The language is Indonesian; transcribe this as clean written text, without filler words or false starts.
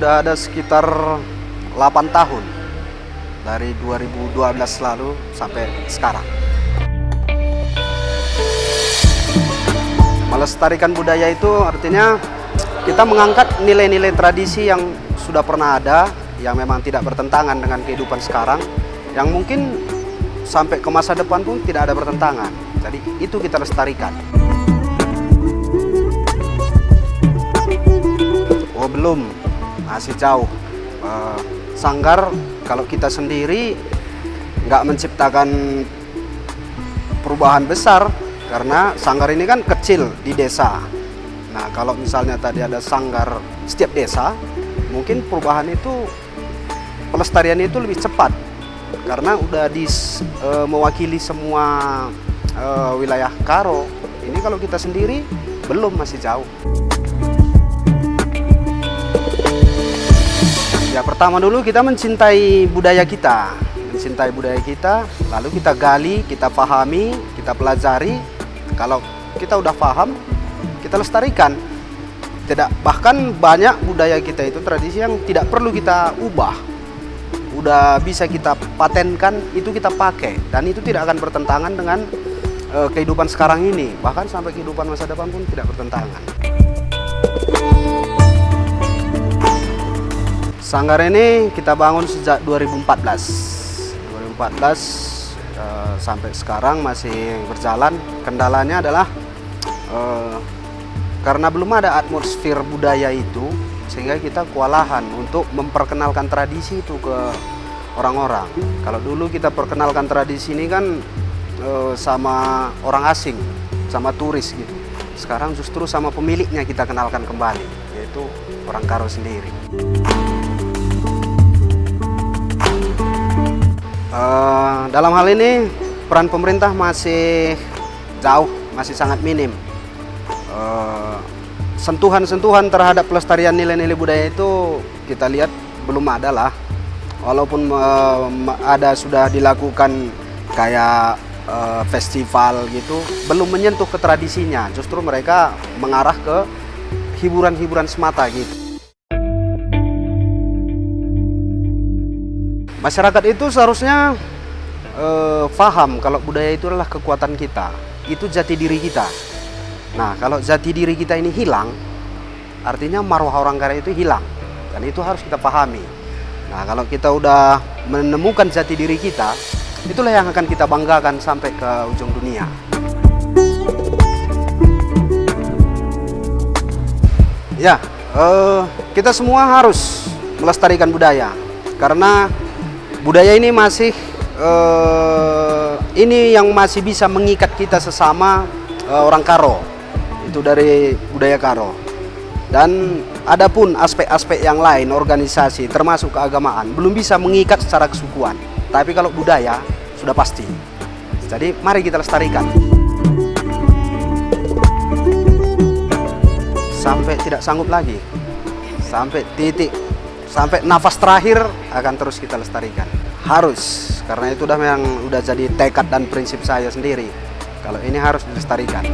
udah ada sekitar 8 tahun dari 2012 lalu sampai sekarang. Melestarikan budaya itu artinya kita mengangkat nilai-nilai tradisi yang sudah pernah ada, yang memang tidak bertentangan dengan kehidupan sekarang, yang mungkin sampai ke masa depan pun tidak ada bertentangan. Jadi itu kita lestarikan. Oh belum, masih jauh. Sanggar kalau kita sendiri nggak menciptakan perubahan besar, karena sanggar ini kan kecil di desa. Nah kalau misalnya tadi ada sanggar setiap desa, mungkin perubahan itu, pelestarian itu lebih cepat, karena udah mewakili semua wilayah Karo. Ini kalau kita sendiri belum, masih jauh. Ya pertama dulu kita mencintai budaya kita, lalu kita gali, kita pahami, kita pelajari. Kalau kita udah paham, kita lestarikan. Bahkan banyak budaya kita itu tradisi yang tidak perlu kita ubah, udah bisa kita patenkan, itu kita pakai, dan itu tidak akan bertentangan dengan kehidupan sekarang ini, bahkan sampai kehidupan masa depan pun tidak bertentangan. Sanggar ini kita bangun sejak 2014 sampai sekarang masih berjalan. Kendalanya adalah karena belum ada atmosfer budaya itu, sehingga kita kewalahan untuk memperkenalkan tradisi itu ke orang-orang. Kalau dulu kita perkenalkan tradisi ini kan sama orang asing, sama turis gitu. Sekarang justru sama pemiliknya kita kenalkan kembali, yaitu orang Karo sendiri. Dalam hal ini peran pemerintah masih jauh, masih sangat minim. Sentuhan-sentuhan terhadap pelestarian nilai-nilai budaya itu kita lihat belum ada lah. Walaupun ada sudah dilakukan kayak festival gitu, belum menyentuh ke tradisinya. Justru mereka mengarah ke hiburan-hiburan semata gitu. Masyarakat itu seharusnya paham kalau budaya itu adalah kekuatan kita, itu jati diri kita. Nah, kalau jati diri kita ini hilang, artinya marwah orang Karo itu hilang, dan itu harus kita pahami. Nah, kalau kita udah menemukan jati diri kita, itulah yang akan kita banggakan sampai ke ujung dunia. Ya, kita semua harus melestarikan budaya, karena budaya ini masih ini yang masih bisa mengikat kita sesama orang Karo, itu dari budaya Karo. Dan adapun aspek-aspek yang lain, organisasi termasuk keagamaan, belum bisa mengikat secara kesukuan. Tapi kalau budaya sudah pasti. Jadi mari kita lestarikan sampai tidak sanggup lagi, sampai titik, sampai nafas terakhir akan terus kita lestarikan. Harus, karena itu udah jadi tekad dan prinsip saya sendiri. Kalau ini harus dilestarikan.